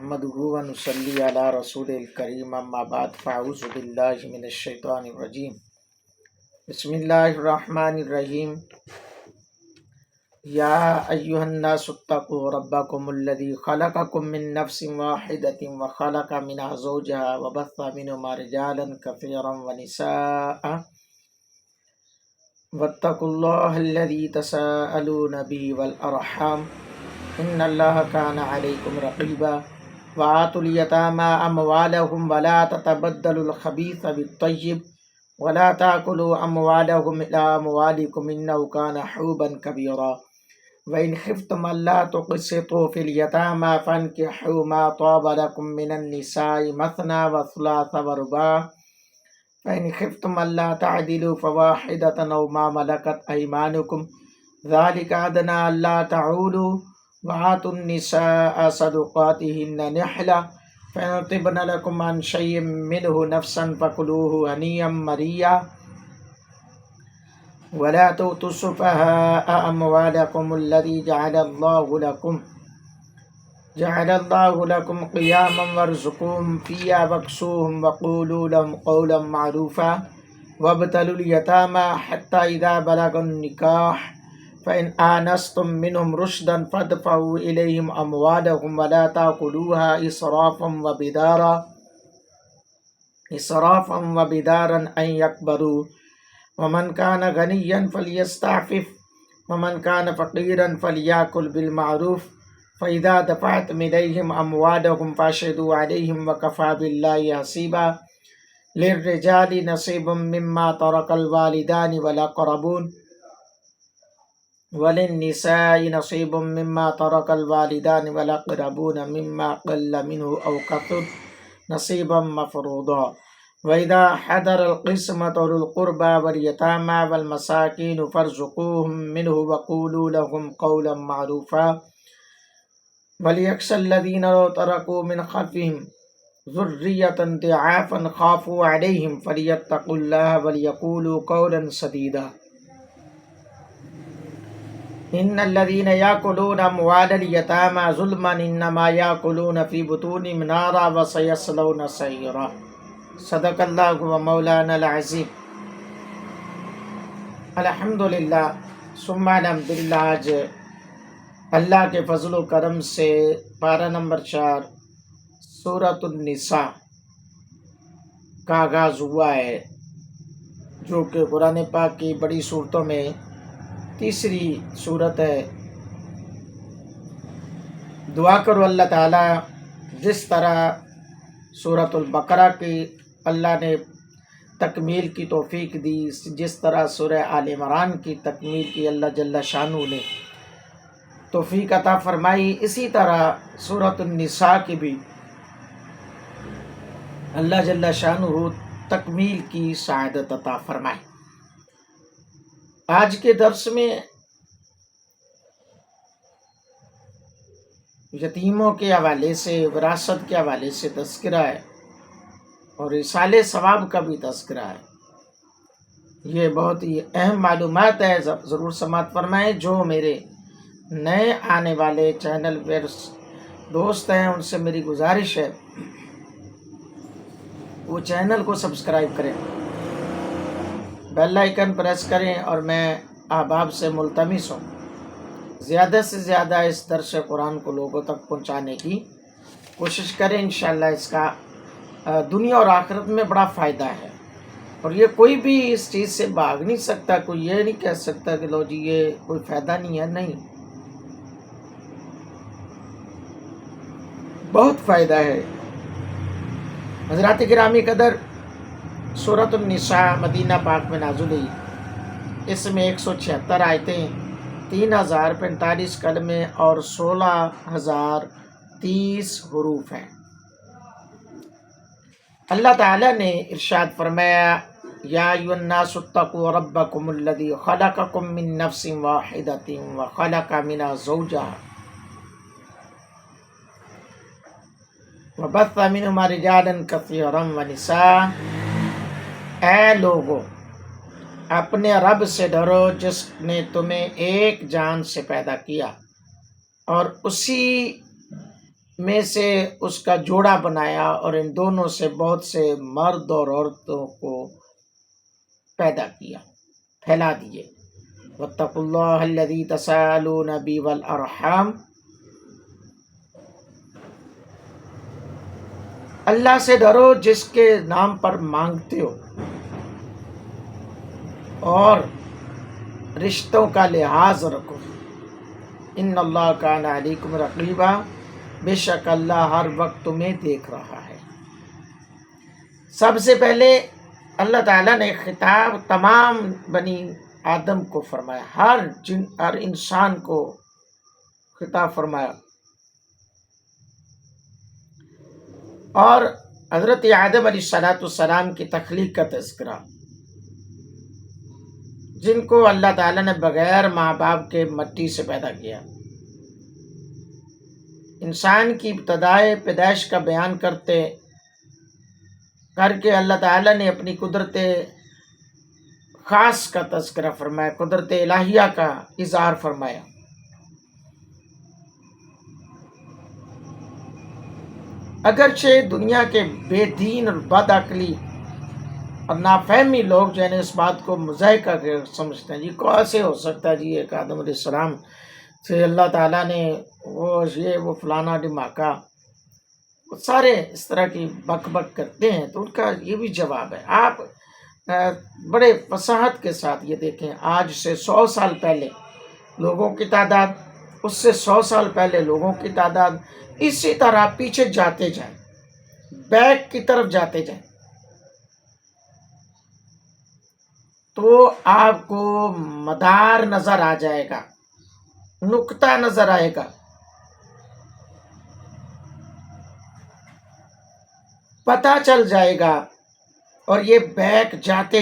نحمده ونصلي على رسول الكريم اما بعد فاعوذ بالله من الشيطان الرجيم بسم الله الرحمن الرحيم يا أيها الناس اتقوا ربكم الذي خلقكم من نفس واحدة وخلق منها زوجها وبث منهما رجالا كثيرا ونساء واتقوا الله الذي تساءلون به والأرحام إن الله كان عليكم رقيبا وآتوا اليتامى أموالهم ولا تتبدلوا الخبيث بالطيب ولا تأكلوا أموالهم إلى أموالكم إنه كان حوبا كبيرا وإن خفتم ألا تقسطوا في اليتامى فانكحوا ما طاب لكم من النساء مثنى وثلاث ورباع فإن خفتم ألا تعدلوا فواحدة أو ما ملكت أيمانكم ذلك أدنى ألا تعولوا وآتوا النساء صدقاتهن نحلة فإن طبن لكم عن شيء منه نفسا فكلوه هنيئا مريئا ولا تؤتوا السفهاء أموالكم الذي جعل الله لكم قياما وارزقوهم فيها واكسوهم وقولوا لهم قولا معروفا وابتلوا اليتامى حتى إذا بلغوا النكاح فإن آنستم منهم رشدا فادفعوا إليهم أموالهم ولا تأكلوها إسرافا وبدارا أن يكبروا ومن كان غنيا فليستعفف ومن كان فقيرا فليأكل بالمعروف فإذا دفعتم إليهم أموالهم فاشهدوا عليهم وكفى بالله حسيبا للرجال نصيب مما ترك الوالدان والأقربون وللنساء نصيب مما ترك الوالدان والأقربون مما قل منه أو كثر نصيبا مفروضا وإذا حضر القسمة أولو القربى واليتامى والمساكين فارزقوهم منه وقولوا لهم قولا معروفا وليخشى الذين لو تركوا من خلفهم ذرية ضعافا خافوا عليهم فليتقوا الله وليقولوا قولا سديدا إن الذين يأكلون أموال اليتامى ظلما إنما يأكلون في بطونهم نارا وسيصلون سعيرا صدق اللہ و مولانا العظیم۔ الحمدللہ ثم الحمدللہ، آج اللہ کے فضل و کرم سے پارہ نمبر 4 سورۃ النساء کا آغاز ہوا ہے، جو کہ قرآن پاک کی بڑی صورتوں میں تیسری صورت ہے۔ دعا کرو اللہ تعالیٰ جس طرح سورۃ البقرہ کی اللہ نے تکمیل کی توفیق دی، جس طرح سورہ آل عمران کی تکمیل کی اللہ جل شانہ نے توفیق عطا فرمائی، اسی طرح سورۃ النساء کی بھی اللہ جل شانہ تکمیل کی سعادت عطا فرمائی۔ آج کے درس میں یتیموں کے حوالے سے، وراثت کے حوالے سے تذکرہ ہے اور ایصال ثواب کا بھی تذکرہ ہے۔ یہ بہت ہی اہم معلومات ہے، ضرور سماعت فرمائیں۔ جو میرے نئے آنے والے چینل پر دوست ہیں ان سے میری گزارش ہے وہ چینل کو سبسکرائب کریں، بیل آئیکن پریس کریں، اور میں احباب سے ملتمس ہوں زیادہ سے زیادہ اس درس قرآن کو لوگوں تک پہنچانے کی کوشش کریں۔ انشاءاللہ اس کا دنیا اور آخرت میں بڑا فائدہ ہے، اور یہ کوئی بھی اس چیز سے بھاگ نہیں سکتا، کوئی یہ نہیں کہہ سکتا کہ لو جی یہ کوئی فائدہ نہیں ہے، نہیں، بہت فائدہ ہے۔ حضرات گرامی قدر، سورۃ النساء مدینہ پاک میں نازل ہوئی، اس میں 176 آیتیں، 3045 کلمے اور 16030 حروف ہیں۔ اللہ تعالیٰ نے ارشاد فرمایا، یا ایھا الناس اتقوا ربکم الذی خلقکم من نفس واحدۃ وخلق منها زوجها وبث منهما رجالا کثیرا ونساء۔ اے لوگو، اپنے رب سے ڈرو جس نے تمہیں ایک جان سے پیدا کیا اور اسی میں سے اس کا جوڑا بنایا اور ان دونوں سے بہت سے مرد اور عورتوں کو پیدا کیا، پھیلا دیے۔ واتقوا اللہ الذی تساءلون بہ والارحام، اللہ سے ڈرو جس کے نام پر مانگتے ہو، اور رشتوں کا لحاظ رکھو۔ ان اللہ کان علیکم رقیبا، بے شک اللہ ہر وقت تمہیں دیکھ رہا ہے۔ سب سے پہلے اللہ تعالیٰ نے خطاب تمام بنی آدم کو فرمایا، ہر انسان کو خطاب فرمایا، اور حضرت آدم علیہ السلام کی تخلیق کا تذکرہ، جن کو اللہ تعالیٰ نے بغیر ماں باپ کے مٹی سے پیدا کیا۔ انسان کی ابتدائے پیدائش کا بیان کر کے اللہ تعالیٰ نے اپنی قدرت خاص کا تذکرہ فرمایا، قدرت الہیہ کا اظہار فرمایا۔ اگرچہ دنیا کے بے دین اور بد عقلی اور نافہمی لوگ جو ہے اس بات کو مضحکہ سمجھتے ہیں، جی کیسے ہو سکتا ہے جی ایک آدم علیہ السلام سے اللہ تعالیٰ نے وہ فلانا ڈھماکہ، سارے اس طرح کی بک بک کرتے ہیں، تو ان کا یہ بھی جواب ہے۔ آپ بڑے فصاحت کے ساتھ یہ دیکھیں، آج سے 100 سال پہلے لوگوں کی تعداد، اس سے 100 سال پہلے لوگوں کی تعداد، اسی طرح پیچھے جاتے جائیں، بیک کی طرف جاتے جائیں، تو آپ کو مدار نظر آ جائے گا، نقطہ نظر آئے گا، پتہ چل جائے گا۔ اور یہ بیک جاتے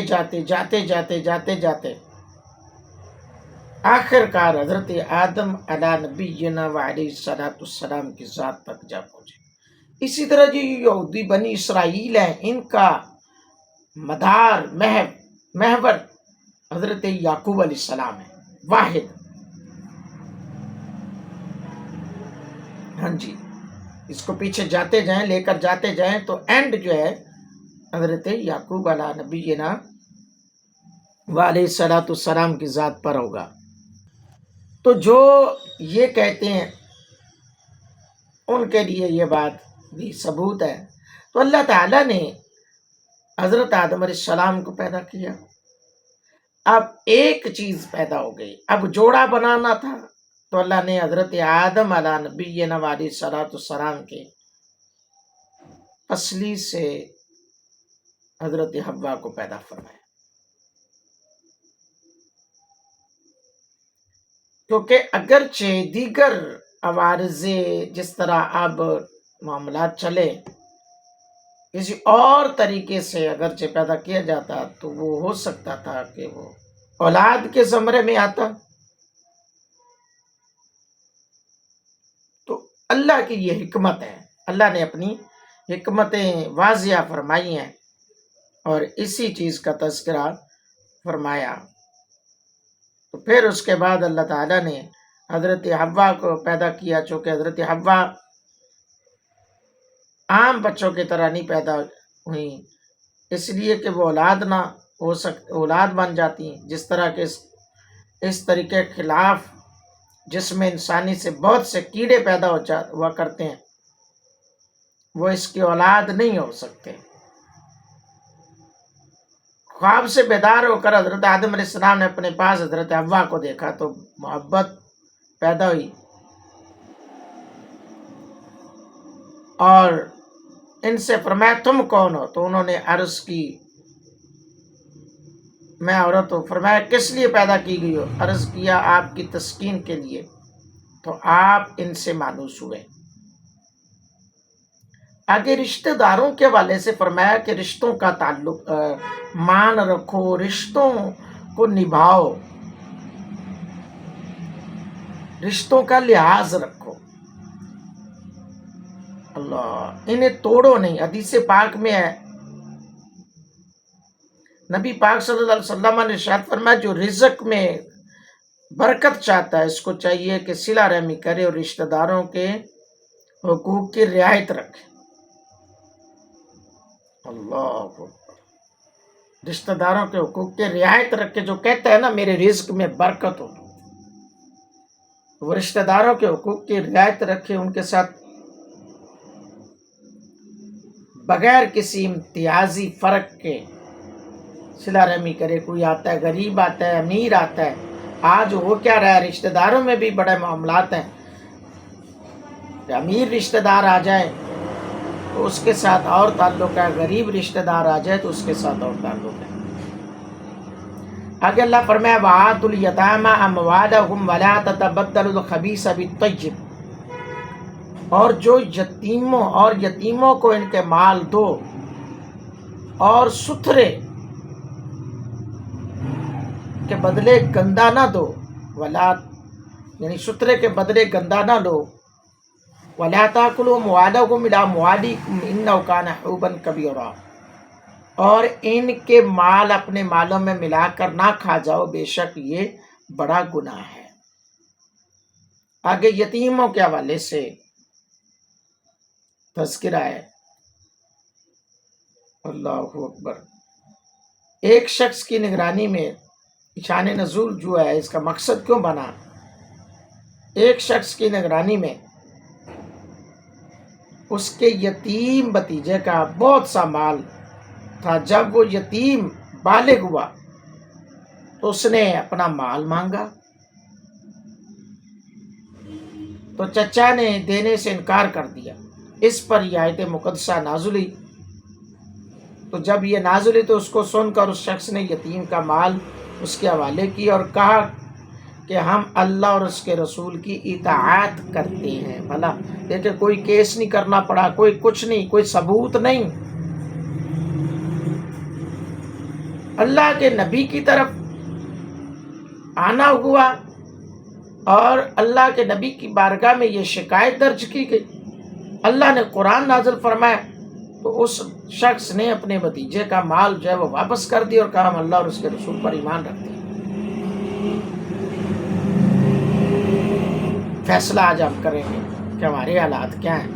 جاتے آخر کار حضرت آدم علیہ نبینا وعلیہ السلام کی ذات تک جا پہنچے۔ اسی طرح جو یہودی بنی اسرائیل ہیں، ان کا مدار محور حضرت یعقوب علیہ السلام ہے، واحد۔ ہاں جی، اس کو پیچھے جاتے جائیں، لے کر جاتے جائیں، تو اینڈ جو ہے حضرت یعقوب علیہ نبینا وعلیہ السلام کی ذات پر ہوگا۔ تو جو یہ کہتے ہیں ان کے لیے یہ بات بھی ثبوت ہے۔ تو اللہ تعالیٰ نے حضرت آدم علیہ السلام کو پیدا کیا، اب ایک چیز پیدا ہو گئی، اب جوڑا بنانا تھا، تو اللہ نے حضرت آدم علیہ نبینا علیہ السلام کے اصلی سے حضرت حوا کو پیدا فرمایا، کیونکہ اگرچہ دیگر عوارض جس طرح اب معاملات چلے، کسی اور طریقے سے اگرچہ پیدا کیا جاتا تو وہ ہو سکتا تھا کہ وہ اولاد کے زمرے میں آتا، تو اللہ کی یہ حکمت ہے، اللہ نے اپنی حکمتیں واضح فرمائی ہیں اور اسی چیز کا تذکرہ فرمایا۔ تو پھر اس کے بعد اللہ تعالیٰ نے حضرت حوا کو پیدا کیا، چونکہ حضرت حوا عام بچوں کی طرح نہیں پیدا ہوئی، اس لیے کہ وہ اولاد بن جاتی ہیں، جس طرح کے اس طریقے کے خلاف جسم انسانی سے بہت سے کیڑے پیدا ہوا کرتے ہیں، وہ اس کی اولاد نہیں ہو سکتے۔ خواب سے بیدار ہو کر حضرت آدم علیہ السلام نے اپنے پاس حضرت حوا کو دیکھا تو محبت پیدا ہوئی، اور ان سے فرمایا تم کون ہو؟ تو انہوں نے عرض کی میں عورت ہوں۔ فرمایا کس لیے پیدا کی گئی ہو؟ عرض کیا آپ کی تسکین کے لیے، تو آپ ان سے مانوس ہوئے۔ آگے رشتہ داروں کے حوالے سے فرمایا کہ رشتوں کا تعلق مان رکھو، رشتوں کو نبھاؤ، رشتوں کا لحاظ رکھو، اللہ انہیں توڑو نہیں۔ حدیث پاک میں ہے، نبی پاک صلی اللہ علیہ وسلم نے ارشاد فرمایا جو رزق میں برکت چاہتا ہے اس کو چاہیے کہ صلہ رحمی کرے اور رشتہ داروں کے حقوق کی رعایت رکھے۔ اللہ اکبر، رشتہ داروں کے حقوق کی رعایت رکھے۔ جو کہتا ہے نا میرے رزق میں برکت ہو، وہ رشتہ داروں کے حقوق کی رعایت رکھے، ان کے ساتھ بغیر کسی امتیازی فرق کے صلہ رحمی کرے۔ کوئی آتا ہے غریب آتا ہے، امیر آتا ہے، آج ہو کیا رہا ہے رشتہ داروں میں بھی بڑے معاملات ہیں کہ امیر رشتہ دار آ جائے تو اس کے ساتھ اور تعلق ہے، غریب رشتہ دار آ جائے تو اس کے ساتھ اور تعلق ہے۔ آگے اللہ فرمایا وَآتُوا الْيَتَامَىٰ أَمْوَالَهُمْ وَلَا تَتَبَدَّلُوا الْخَبِيثَ بِالطَّيِّبِ، اور جو یتیموں کو ان کے مال دو اور ستھرے کے بدلے گندا نہ دو، ولا یعنی ستھرے کے بدلے گندا نہ لو، وَلَا تَأْكُلُوا أَمْوَالَهُمْ إِلَىٰ أَمْوَالِكُمْ إِنَّهُ كَانَ حُوبًا كَبِيرًا، اور ان کے مال اپنے مالوں میں ملا کر نہ کھا جاؤ، بے شک یہ بڑا گناہ ہے۔ آگے یتیموں کے حوالے سے تذکرہ ہے۔ اللہ اکبر، ایک شخص کی نگرانی میں شان نزول جو ہے، اس کا مقصد کیوں بنا؟ ایک شخص کی نگرانی میں اس کے یتیم بھتیجے کا بہت سا مال تھا۔ جب وہ یتیم بالغ ہوا تو اس نے اپنا مال مانگا تو چچا نے دینے سے انکار کر دیا۔ اس پر یہ آیت مقدسہ نازل ہوئی۔ تو جب یہ نازل ہوئی تو اس کو سن کر اس شخص نے یتیم کا مال اس کے حوالے کی اور کہا کہ ہم اللہ اور اس کے رسول کی اطاعت کرتے ہیں۔ بھلا دیکھیں، کوئی کیس نہیں کرنا پڑا، کوئی کچھ نہیں، کوئی ثبوت نہیں، اللہ کے نبی کی طرف آنا ہوا اور اللہ کے نبی کی بارگاہ میں یہ شکایت درج کی گئی۔ اللہ نے قرآن نازل فرمایا تو اس شخص نے اپنے بھتیجے کا مال جو ہے وہ واپس کر دیا اور کہا ہم اللہ اور اس کے رسول پر ایمان رکھتے ہیں۔ فیصلہ آج ہم کریں گے کہ ہمارے حالات کیا ہیں۔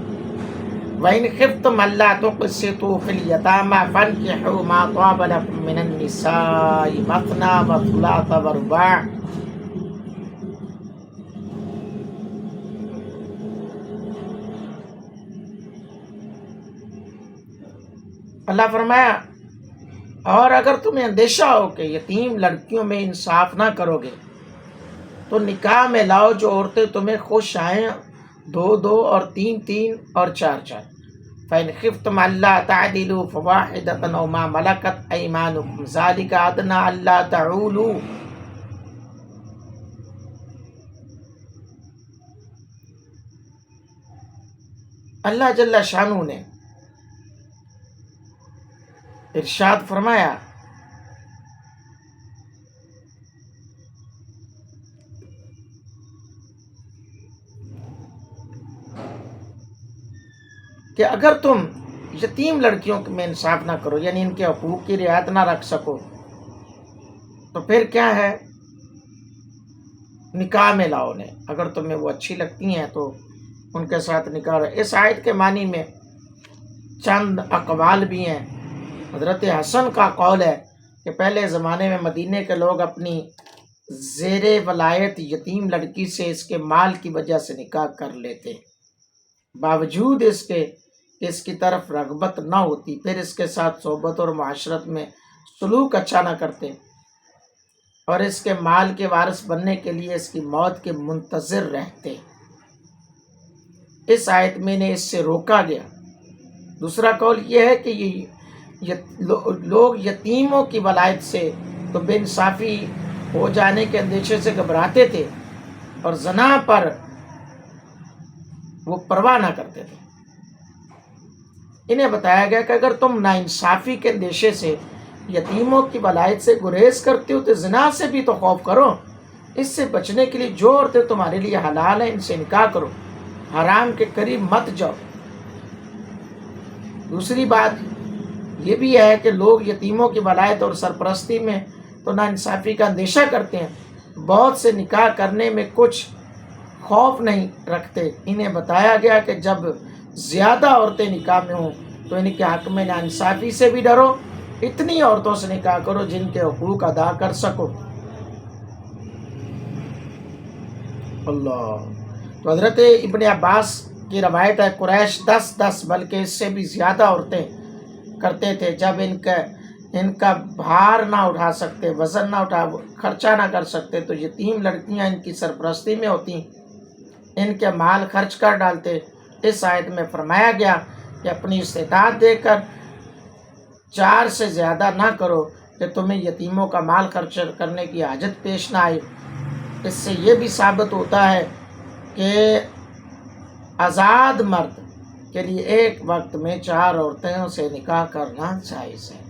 وَإِنْ خِفْتُمْ أَلَّا تُقْسِطُوا فِي الْيَتَامَىٰ فَانكِحُوا مَا طَابَ لَكُم مِّنَ النِّسَاءِ مَثْنَىٰ وَثُلَاثَ وَرُبَاعَ، اللہ فرمایا اور اگر تمہیں اندیشہ ہو کہ یتیم لڑکیوں میں انصاف نہ کرو گے تو نکاح میں لاؤ جو عورتیں تمہیں خوش آئیں، 2 2 اور 3 3 اور 4 4۔ فَإِنْ خِفْتُمْ أَلَّا تَعْدِلُوا فَوَاحِدَةً أَوْ مَا مَلَكَتْ أَيْمَانُكُمْ ذَلِكَ أَدْنَىٰ أَلَّا تَعُولُوا، اللہ جل شانہ نے ارشاد فرمایا کہ اگر تم یتیم لڑکیوں میں انصاف نہ کرو، یعنی ان کے حقوق کی رعایت نہ رکھ سکو، تو پھر کیا ہے؟ نکاح میں لاؤ انہیں، اگر تمہیں وہ اچھی لگتی ہیں تو ان کے ساتھ نکاح۔ اس آیت کے معنی میں چند اقوال بھی ہیں۔ حضرت حسن کا قول ہے کہ پہلے زمانے میں مدینے کے لوگ اپنی زیر ولایت یتیم لڑکی سے اس کے مال کی وجہ سے نکاح کر لیتے، باوجود اس کے اس کی طرف رغبت نہ ہوتی، پھر اس کے ساتھ صحبت اور معاشرت میں سلوک اچھا نہ کرتے اور اس کے مال کے وارث بننے کے لیے اس کی موت کے منتظر رہتے۔ اس آیت میں نے اس سے روکا گیا۔ دوسرا قول یہ ہے کہ لوگ یتیموں کی ولایت سے تو بے انصافی ہو جانے کے اندیشے سے گھبراتے تھے اور زنا پر وہ پرواہ نہ کرتے تھے۔ انہیں بتایا گیا کہ اگر تم ناانصافی کے اندیشے سے یتیموں کی ولایت سے گریز کرتے ہو تو زنا سے بھی تو خوف کرو۔ اس سے بچنے کے لیے جو عورتیں تمہارے لیے حلال ہیں ان سے نکاح کرو، حرام کے قریب مت جاؤ۔ دوسری بات یہ بھی ہے کہ لوگ یتیموں کی ولایت اور سرپرستی میں تو ناانصافی کا اندیشہ کرتے ہیں، بہت سے نکاح کرنے میں کچھ خوف نہیں رکھتے. انہیں بتایا گیا کہ جب زیادہ عورتیں نکاح میں ہوں تو ان کے حق میں ناانصافی سے بھی ڈرو. اتنی عورتوں سے نکاح کرو جن کے حقوق ادا کر سکو. اللہ. تو حضرت ابن عباس کی روایت ہے قریش 10 بلکہ اس سے بھی زیادہ عورتیں کرتے تھے. جب ان کا بھار نہ اٹھا سکتے، وزن نہ خرچہ نہ کر سکتے تو یتیم لڑکیاں ان کی سرپرستی میں ہوتی، ان کے مال خرچ کر ڈالتے. اس آیت میں فرمایا گیا کہ اپنی استطاعت دے کر 4 سے زیادہ نہ کرو کہ تمہیں یتیموں کا مال خرچ کرنے کی حاجت پیش نہ آئے. اس سے یہ بھی ثابت ہوتا ہے کہ آزاد مرد کے لیے ایک وقت میں 4 عورتوں سے نکاح کرنا جائز ہے.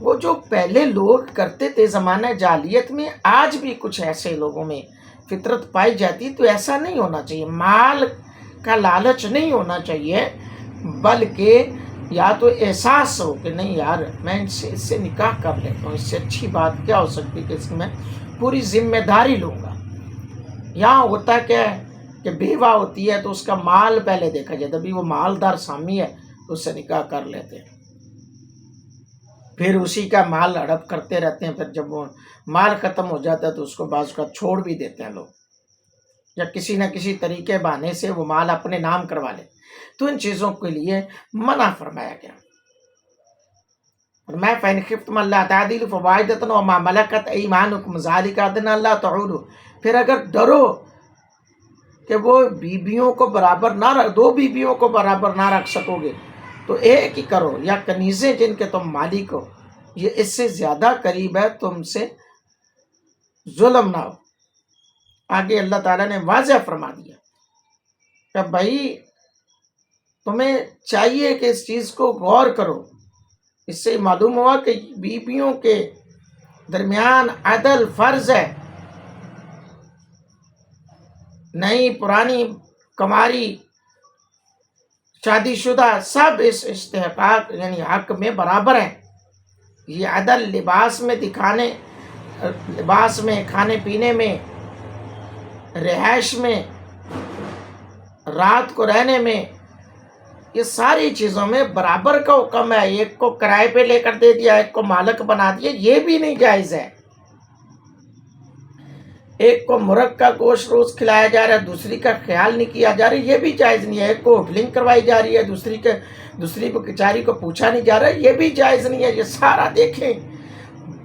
وہ جو پہلے لوگ کرتے تھے زمانہ جاہلیت میں، آج بھی کچھ ایسے لوگوں میں فطرت پائی جاتی. تو ایسا نہیں ہونا چاہیے. مال کا لالچ نہیں ہونا چاہیے، بلکہ یا تو احساس ہو کہ نہیں یار میں اس سے نکاح کر لیتا ہوں، اس سے اچھی بات کیا ہو سکتی کہ اس میں پوری ذمہ داری لوں گا. یہاں ہوتا کیا ہے کہ بیوہ ہوتی ہے تو اس کا مال پہلے دیکھا جاتا ہے. ابھی وہ مالدار سامی ہے تو اس سے نکاح کر لیتے ہیں، پھر اسی کا مال ہڑپ کرتے رہتے ہیں. پھر جب وہ مال ختم ہو جاتا ہے تو اس کو بعض کا چھوڑ بھی دیتے ہیں لوگ، یا کسی نہ کسی طریقے بہانے سے وہ مال اپنے نام کروا لے. تو ان چیزوں کے لیے منع فرمایا گیا. فرمایا فَإِنْ خِفْتُمْ أَلَّا تَعْدِلُوا فَوَاحِدَةً وَمَا مَلَكَتْ أَيْمَانُكُمْ ذَلِكَ أَدْنَىٰ أَلَّا تَعُولُوا. پھر اگر ڈرو کہ وہ بیویوں کو برابر نہ رکھ، 2 بیویوں کو برابر نہ رکھ سکو گے تو ایک ہی کرو، یا کنیزیں جن کے تم مالک ہو، یہ اس سے زیادہ قریب ہے، تم سے ظلم نہ ہو. آگے اللہ تعالیٰ نے واضح فرما دیا کہ بھائی تمہیں چاہیے کہ اس چیز کو غور کرو. اس سے معلوم ہوا کہ بیویوں کے درمیان عدل فرض ہے. نئی پرانی کماری شادی شدہ سب اس استحقاق یعنی حق میں برابر ہیں. یہ عدل لباس میں، کھانے پینے میں، رہائش میں، رات کو رہنے میں، یہ ساری چیزوں میں برابر کا حکم ہے. ایک کو کرائے پہ لے کر دے دیا، ایک کو مالک بنا دیا، یہ بھی نہیں جائز ہے. ایک کو مرغ کا گوشت روز کھلایا جا رہا ہے، دوسری کا خیال نہیں کیا جا رہا، یہ بھی جائز نہیں ہے. ایک کو ہوٹلنگ کروائی جا رہی ہے، دوسری کو بیچاری کو پوچھا نہیں جا رہا، یہ بھی جائز نہیں ہے. یہ سارا دیکھیں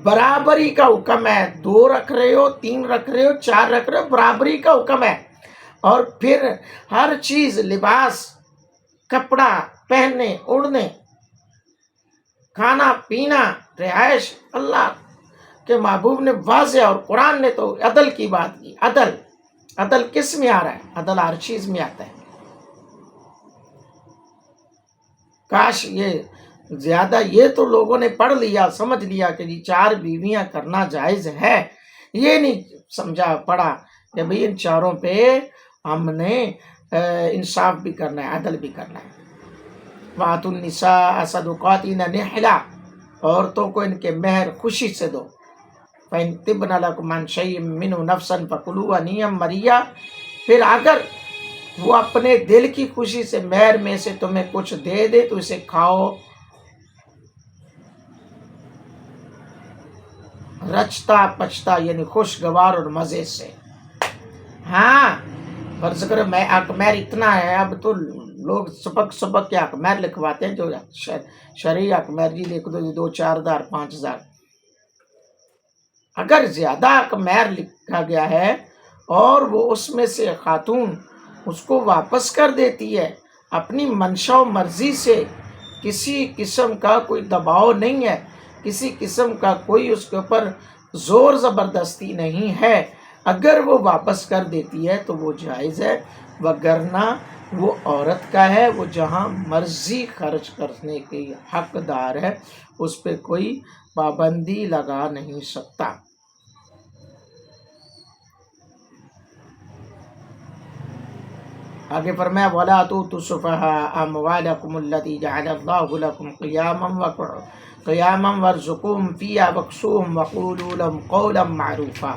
برابری کا حکم ہے. 2 رکھ رہے ہو، 3 رکھ رہے ہو، 4 رکھ رہے ہو، برابری کا حکم ہے. اور پھر ہر چیز، لباس، کپڑا، پہننے اوڑھنے، کھانا پینا، رہائش، اللہ کے محبوب نے واضح، اور قرآن نے تو عدل کی بات کی. عدل کس میں آ رہا ہے؟ عدل ہر چیز میں آتا ہے. کاش یہ تو لوگوں نے پڑھ لیا، سمجھ لیا کہ 4 بیویاں کرنا جائز ہے. یہ نہیں سمجھا پڑا کہ بھئی ان 4 پہ ہم نے انصاف بھی کرنا ہے، عدل بھی کرنا ہے. وَآتُوا النِّسَاءَ صَدُقَاتِهِنَّ نِحْلَةً، عورتوں کو ان کے مہر خوشی سے دو. فَإِن طِبْنَ لَكُمْ عَنْ شَيْءٍ مِّنْهُ نَفْسًا فَكُلُوهُ هَنِيئًا مَرِيئًا. پھر اگر وہ اپنے دل کی خوشی سے مہر میں سے تمہیں کچھ دے دے تو اسے کھاؤ رچتا پچتا، یعنی خوشگوار اور مزے سے. ہاں فرض کرو میں حق مہر اتنا ہے، اب تو لوگ سبق کے حق مہر لکھواتے ہیں، جو شرعی حق مہر جی لکھ دو 2-4 ہزار 5 ہزار. اگر زیادہ حق مہر لکھا گیا ہے اور وہ اس میں سے خاتون اس کو واپس کر دیتی ہے اپنی منشا و مرضی سے، کسی قسم کا کوئی دباؤ نہیں ہے، کسی قسم کا کوئی اس کے اوپر زور زبردستی نہیں ہے، اگر وہ واپس کر دیتی ہے تو وہ جائز ہے. وگرنہ وہ عورت کا ہے، وہ جہاں مرضی خرچ کرنے کی حقدار ہے، اس پہ کوئی پابندی لگا نہیں سکتا. آگے فرمایا وَلَا تُؤْتُوا السُّفَهَاءَ أَمْوَالَكُمُ الَّتِي جَعَلَ اللَّهُ لَكُمْ قِيَامًا وَارْزُقُوهُمْ فِيهَا وَاكْسُوهُمْ وَقُولُوا لَهُمْ قَوْلًا مَّعْرُوفًا.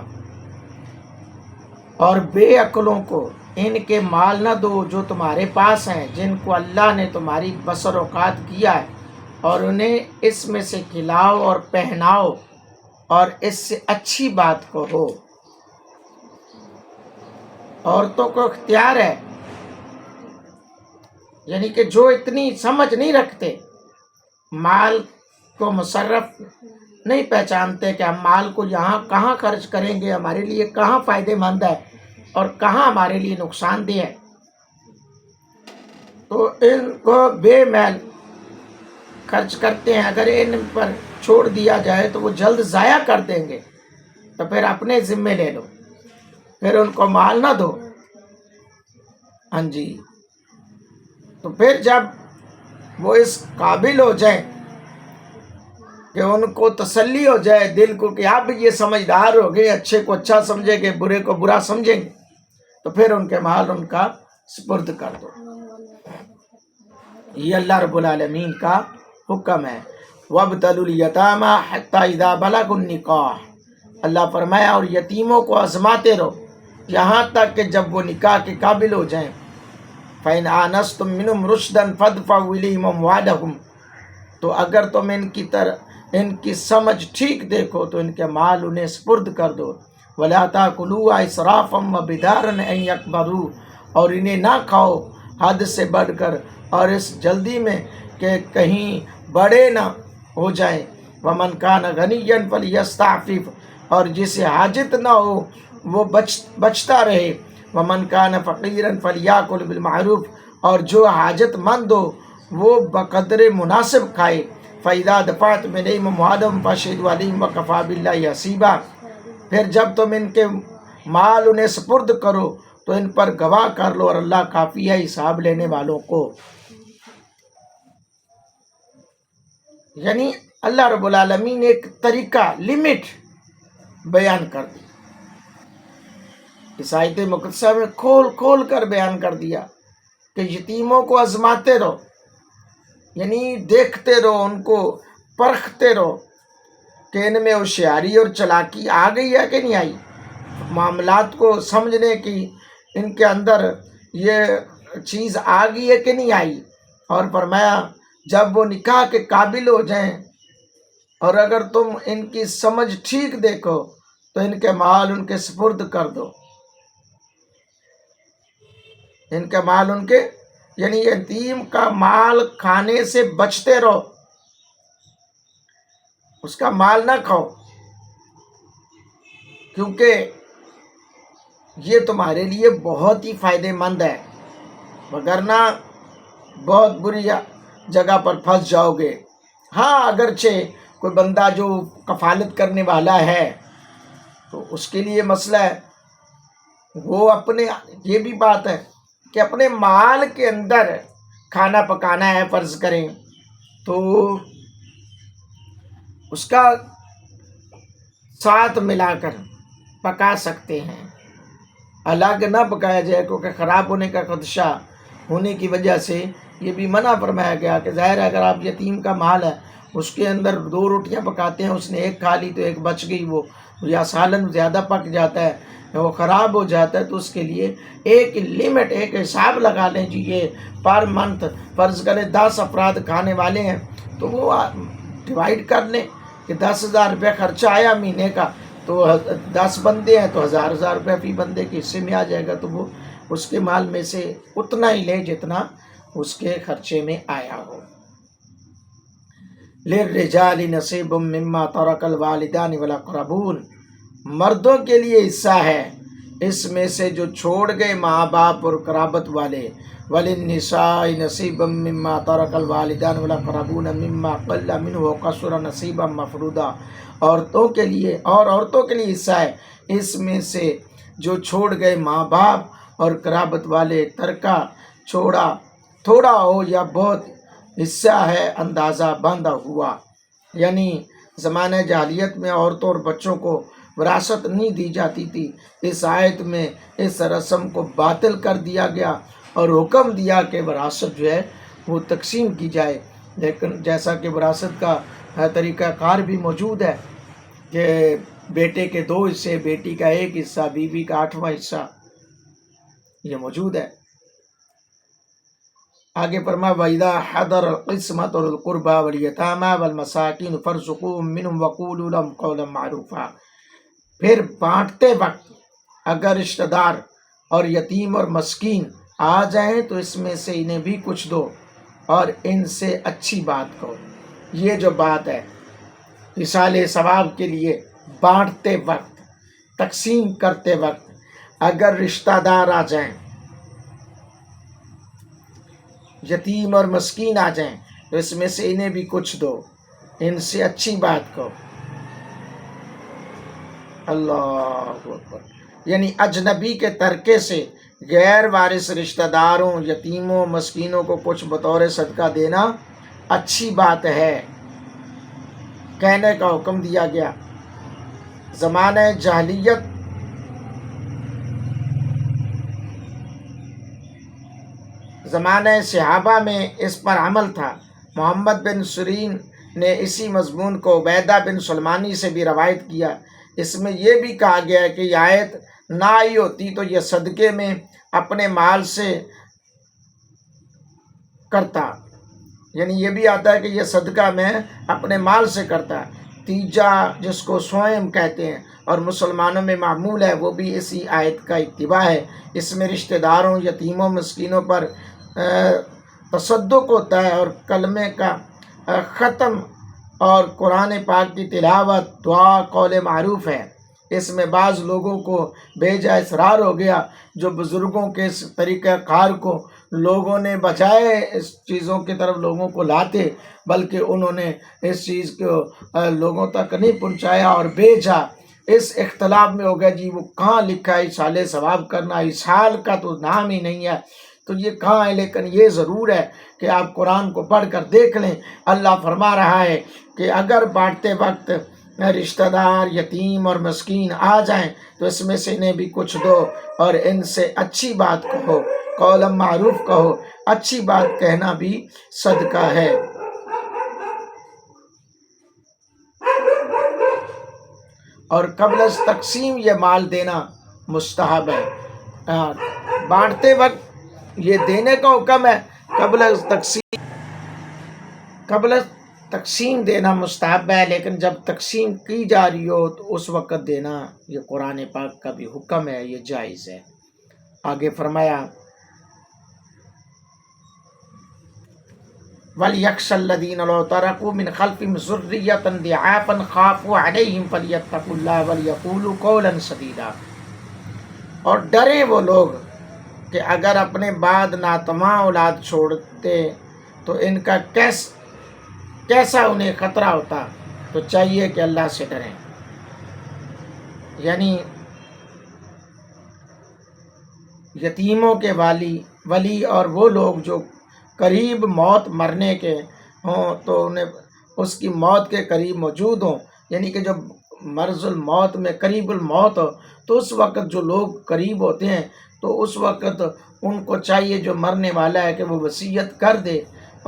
اور بے عقلوں کو ان کے مال نہ دو جو تمہارے پاس ہیں، جن کو اللہ نے تمہاری بسر اوقات کیا ہے، اور انہیں اس میں سے کھلاؤ اور پہناؤ اور اس سے اچھی بات کہو۔ عورتوں کو اختیار ہے، یعنی کہ جو اتنی سمجھ نہیں رکھتے، مال کو مصرف نہیں پہچانتے کہ ہم مال کو یہاں کہاں خرچ کریں گے، ہمارے لیے کہاں فائدہ مند ہے اور کہاں ہمارے لیے نقصان دہ ہے، تو ان کو بے میل خرچ کرتے ہیں۔ اگر ان پر چھوڑ دیا جائے تو وہ جلد ضائع کر دیں گے، تو پھر اپنے ذمے لے لو، پھر ان کو مال نہ دو۔ ہاں جی، تو پھر جب وہ اس قابل ہو جائیں کہ ان کو تسلی ہو جائے دل کو کہ اب یہ سمجھدار ہو گئے، اچھے کو اچھا سمجھیں گے، برے کو برا سمجھیں گے، تو پھر ان کے مال ان کا سپرد کر دو۔ یہ اللہ رب العالمین کا حکم ہے۔ وَابْتَلُوا الْيَتَامَىٰ حَتَّىٰ إِذَا بَلَغُوا النِّكَاحَ، اللہ فرمایا اور یتیموں کو آزماتے رہو یہاں تک کہ جب وہ نکاح کے قابل ہو جائیں۔ فَإِنْ آنَسْتُم مِّنْهُمْ رُشْدًا فَادْفَعُوا إِلَيْهِمْ أَمْوَالَهُمْ، تو اگر تم ان کی سمجھ ٹھیک دیکھو تو ان کے مال انہیں سپرد کر دو۔ وَلَا تَأْكُلُوهَا إِسْرَافًا وَبِدَارًا أَن يَكْبَرُوا، اور انہیں نہ کھاؤ حد سے بڑھ کر اور اس جلدی میں کہ کہیں بڑے نہ ہو جائیں۔ وَمَنْ كَانَ غَنِيًّا فَلْيَسْتَعْفِفْ، اور جسے حاجت نہ ہو وہ بچتا رہے۔ وَمَنْ كَانَ فَقِيرًا فَلْيَأْكُلْ بِالْمَعْرُوفِ، اور جو حاجت مند ہو وہ بقدر مناسب کھائے۔ فَإِذَا دَفَعْتُمْ إِلَيْهِمْ أَمْوَالَهُمْ فَأَشْهِدُوا عَلَيْهِمْ وَكَفَىٰ بِاللَّهِ حَسِيبًا، پھر جب تم ان کے مال انہیں سپرد کرو تو ان پر گواہ کر لو، اور اللہ کافی ہے حساب لینے والوں کو۔ یعنی اللہ رب العالمین نے ایک طریقہ، لمٹ بیان کر دی، اس آیت مقدسہ میں کھول کھول کر بیان کر دیا کہ یتیموں کو آزماتے رہو، یعنی دیکھتے رہو، ان کو پرکھتے رہو کہ ان میں ہوشیاری اور چلاکی آ گئی ہے کہ نہیں آئی، معاملات کو سمجھنے کی ان کے اندر یہ چیز آ گئی ہے کہ نہیں آئی۔ اور فرمایا جب وہ نکاح کے قابل ہو جائیں اور اگر تم ان کی سمجھ ٹھیک دیکھو تو ان کے مال ان کے سپرد کر دو۔ ان کے مال ان کے، یعنی یتیم کا مال کھانے سے بچتے رہو، اس کا مال نہ کھاؤ، کیونکہ یہ تمہارے لیے بہت ہی فائدہ مند ہے، وگرنہ بہت بری جگہ پر پھنس جاؤ گے۔ ہاں اگرچہ کوئی بندہ جو کفالت کرنے والا ہے تو اس کے لیے مسئلہ ہے، وہ اپنے، یہ بھی بات ہے کہ اپنے مال کے اندر کھانا پکانا ہے فرض کریں تو اس کا ساتھ ملا کر پکا سکتے ہیں، الگ نہ پکایا جائے، کیونکہ خراب ہونے کا خدشہ ہونے کی وجہ سے یہ بھی منع فرمایا گیا کہ ظاہر ہے اگر آپ یتیم کا مال ہے اس کے اندر 2 روٹیاں پکاتے ہیں، اس نے ایک کھا لی تو ایک بچ گئی، وہ یا سالن زیادہ پک جاتا ہے، وہ خراب ہو جاتا ہے، تو اس کے لیے ایک لمٹ، ایک حساب لگا لیں جی یہ پر منتھ فرض کریں 10 افراد کھانے والے ہیں تو وہ ڈیوائیڈ کر لیں کہ 10,000 روپے خرچہ آیا مہینے کا، تو 10 بندے ہیں تو 1,000 روپے فی بندے کے حصے میں آ جائے گا، تو وہ اس کے مال میں سے اتنا ہی لے جتنا اس کے خرچے میں آیا ہو۔ لِلرِّجَالِ نَصِیبٌ مِّمَّا تَرَکَ الْوَالِدَانِ وَالْأَقْرَبُونَ، مردوں کے لیے حصہ ہے اس میں سے جو چھوڑ گئے ماں باپ اور قرابت والے۔ وَلِلنِّسَاءِ نَصِیبٌ مِّمَّا تَرَکَ الْوَالِدَانِ وَالْأَقْرَبُونَ مِّمَّا قَلَّ مِنْهُ وَكَثُرَ نَصِیبًا مَّفْرُوضًا، عورتوں کے لیے، اور عورتوں کے لیے حصہ ہے اس میں سے جو چھوڑ گئے ماں باپ اور قرابت والے، ترکہ چھوڑا، تھوڑا ہو یا بہت حصہ ہے اندازہ باندھا ہوا۔ یعنی زمانہ جاہلیت میں عورتوں اور بچوں کو وراثت نہیں دی جاتی تھی، اس آیت میں اس رسم کو باطل کر دیا گیا اور حکم دیا کہ وراثت جو ہے وہ تقسیم کی جائے، لیکن جیسا کہ وراثت کا طریقہ کار بھی موجود ہے کہ بیٹے کے 2 حصے، بیٹی کا 1 حصہ، بیوی کا 8واں حصہ، یہ موجود ہے۔ آگے فرمایا وَإِذَا حَضَرَ الْقِسْمَةُ أُولُو الْقُرْبَىٰ وَالْيَتَامَىٰ وَالْمَسَاكِينُ فَارْزُقُوهُم مِّنْهُ وَقُولُوا لَهُمْ قَوْلًا مَّعْرُوفًا۔ پھر بانٹتے وقت اگر رشتہ دار اور یتیم اور مسکین آ جائیں تو اس میں سے انہیں بھی کچھ دو اور ان سے اچھی بات کہو۔ یہ جو بات ہے ایصال ثواب کے لیے، بانٹتے وقت، تقسیم کرتے وقت اگر رشتہ دار آ جائیں، یتیم اور مسکین آ جائیں تو اس میں سے انہیں بھی کچھ دو، ان سے اچھی بات کہو۔ اللہ اکبر، یعنی اجنبی کے ترکے سے غیر وارث رشتہ داروں، یتیموں، مسکینوں کو کچھ بطور صدقہ دینا اچھی بات ہے، کہنے کا حکم دیا گیا۔ زمانہ جاہلیت زمانہ صحابہ میں اس پر عمل تھا۔ محمد بن سیرین نے اسی مضمون کو عبیدہ بن سلمانی سے بھی روایت کیا۔ اس میں یہ بھی کہا گیا ہے کہ یہ آیت نہ آئی ہوتی تو یہ صدقے میں اپنے مال سے کرتا، یعنی یہ بھی آتا ہے کہ یہ صدقہ میں اپنے مال سے کرتا۔ تیجا جس کو سوئم کہتے ہیں اور مسلمانوں میں معمول ہے، وہ بھی اسی آیت کا اتباع ہے۔ اس میں رشتہ داروں، یتیموں، مسکینوں پر تصدق ہوتا ہے اور کلمے کا ختم اور قرآن پاک کی تلاوت، دعا، قول معروف ہے۔ اس میں بعض لوگوں کو بھیجا اصرار ہو گیا، جو بزرگوں کے اس طریقہ کار کو لوگوں نے بجائے اس چیزوں کی طرف لوگوں کو لاتے، بلکہ انہوں نے اس چیز کو لوگوں تک نہیں پہنچایا اور بھیجا۔ اس اختلاف میں ہو گیا جی وہ کہاں لکھا ہے ایصال ثواب کرنا، ایصال کا تو نام ہی نہیں ہے، تو یہ کہاں ہے؟ لیکن یہ ضرور ہے کہ آپ قرآن کو پڑھ کر دیکھ لیں۔ اللہ فرما رہا ہے کہ اگر بانٹتے وقت رشتہ دار، یتیم اور مسکین آ جائیں تو اس میں سے انہیں بھی کچھ دو اور ان سے اچھی بات کہو، قول معروف کہو۔ اچھی بات کہنا بھی صدقہ ہے۔ اور قبل از تقسیم یہ مال دینا مستحب ہے۔ بانٹتے وقت یہ دینے کا حکم ہے، قبل از تقسیم دینا مستحب ہے، لیکن جب تقسیم کی جا رہی ہو تو اس وقت دینا یہ قرآن پاک کا بھی حکم ہے، یہ جائز ہے۔ آگے فرمایا وَلْيَخْشَ الَّذِينَ لَوْ تَرَكُوا مِنْ خَلْفِهِمْ ذُرِّيَّةً ضِعَافًا خَافُوا عَلَيْهِمْ فَلْيَتَّقُوا اللَّهَ وَلْيَقُولُوا قَوْلًا سَدِيدًا۔ اور ڈرے وہ لوگ کہ اگر اپنے بعد ناتواں اولاد چھوڑتے تو ان کا کیسا انہیں خطرہ ہوتا، تو چاہیے کہ اللہ سے ڈریں۔ یعنی یتیموں کے ولی اور وہ لوگ جو قریب موت مرنے کے ہوں تو انہیں اس کی موت کے قریب موجود ہوں، یعنی کہ جب مرض الموت میں قریب الموت ہو تو اس وقت جو لوگ قریب ہوتے ہیں تو اس وقت ان کو چاہیے جو مرنے والا ہے کہ وہ وصیت کر دے،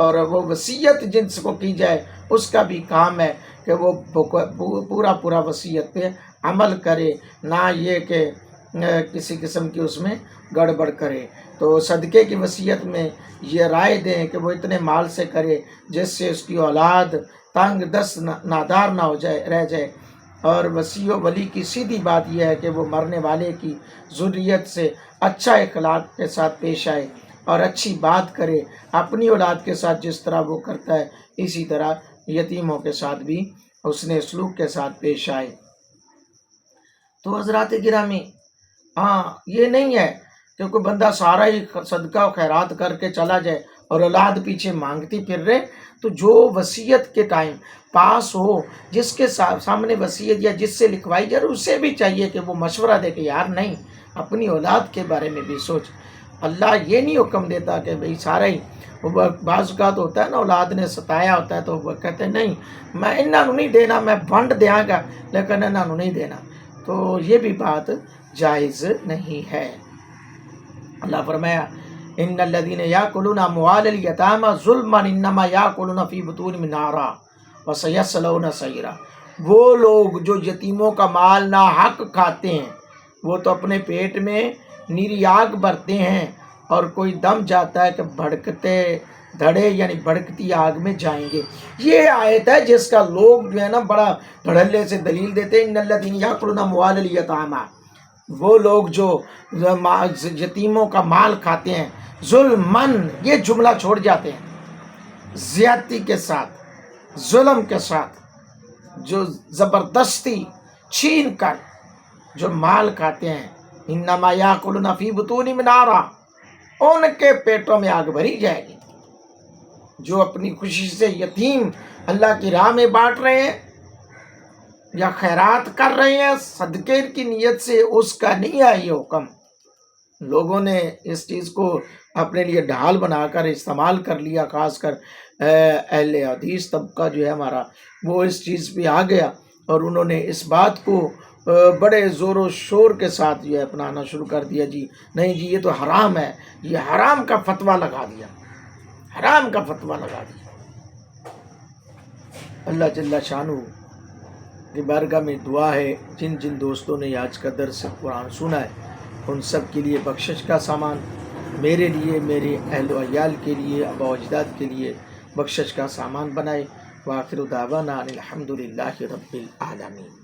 اور وہ وصیت جنس کو کی جائے اس کا بھی کام ہے کہ وہ پورا وصیت پہ عمل کرے، نہ یہ کہ کسی قسم کی اس میں گڑبڑ کرے۔ تو صدقے کی وصیت میں یہ رائے دیں کہ وہ اتنے مال سے کرے جس سے اس کی اولاد تنگ دست نادار نہ رہ جائے۔ اور وصی و ولی کی سیدھی بات یہ ہے کہ وہ مرنے والے کی ذریت سے اچھا اخلاق کے ساتھ پیش آئے اور اچھی بات کرے، اپنی اولاد کے ساتھ جس طرح وہ کرتا ہے اسی طرح یتیموں کے ساتھ بھی حسن سلوک کے ساتھ پیش آئے۔ تو حضرات گرامی، یہ نہیں ہے کہ کوئی بندہ سارا ہی صدقہ و خیرات کر کے چلا جائے اور اولاد پیچھے مانگتی پھر رہے۔ تو جو وصیت کے ٹائم پاس ہو، جس کے سامنے وصیت یا جس سے لکھوائی جائے، اسے بھی چاہیے کہ وہ مشورہ دے کہ یار نہیں، اپنی اولاد کے بارے میں بھی سوچ۔ اللہ یہ نہیں حکم دیتا کہ بھئی سارا ہی، بعض اوقات ہوتا ہے نا اولاد نے ستایا ہوتا ہے تو وہ کہتے ہیں نہیں میں انہوں نہیں دینا، میں بانٹ دیاں گا لیکن انہوں نہیں دینا، تو یہ بھی بات جائز نہیں ہے۔ اللہ فرمایا ان الذین یاکلون اموال الیتامی ظلما انما یاکلون فی بطونہم نارا وسیصلون سعیرا۔ وہ لوگ جو یتیموں کا مال ناحق کھاتے ہیں وہ تو اپنے پیٹ میں نیری آگ بھرتے ہیں، اور کوئی دم جاتا ہے کہ بھڑکتے دھڑے یعنی بھڑکتی آگ میں جائیں گے۔ یہ آیت ہے جس کا لوگ جو ہے نا بڑا دھڑلے سے دلیل دیتے ہیں، ان الذین یاکلون اموال الیتامی، وہ لوگ جو یتیموں کا مال کھاتے ہیں ظلمن، یہ جملہ چھوڑ جاتے ہیں، زیادتی کے ساتھ، ظلم کے ساتھ، جو زبردستی چھین کر جو مال کھاتے ہیں، انما یاکلون فی بطونہم نارا، ان کے پیٹوں میں آگ بھری جائے گی۔ جو اپنی خوشی سے یتیم اللہ کی راہ میں بانٹ رہے ہیں یا خیرات کر رہے ہیں صدقے کی نیت سے، اس کا نہیں ہے یہ حکم۔ لوگوں نے اس چیز کو اپنے لیے ڈھال بنا کر استعمال کر لیا، خاص کر اہل حدیث طبقہ جو ہے ہمارا، وہ اس چیز پہ آ گیا اور انہوں نے اس بات کو بڑے زور و شور کے ساتھ جو ہے اپنانا شروع کر دیا، جی نہیں جی یہ تو حرام ہے، یہ حرام کا فتویٰ لگا دیا، حرام کا فتویٰ لگا دیا۔ اللہ جل شانہ کی بارگاہ میں دعا ہے، جن جن دوستوں نے آج کا درس قرآن سنا ہے ان سب کے لیے بخشش کا سامان، میرے لیے، میرے اہل و عیال کے لیے، آباء و اجداد کے لیے بخشش کا سامان بنائے۔ وآخر دعوانا ان الحمد للہ رب العالمین۔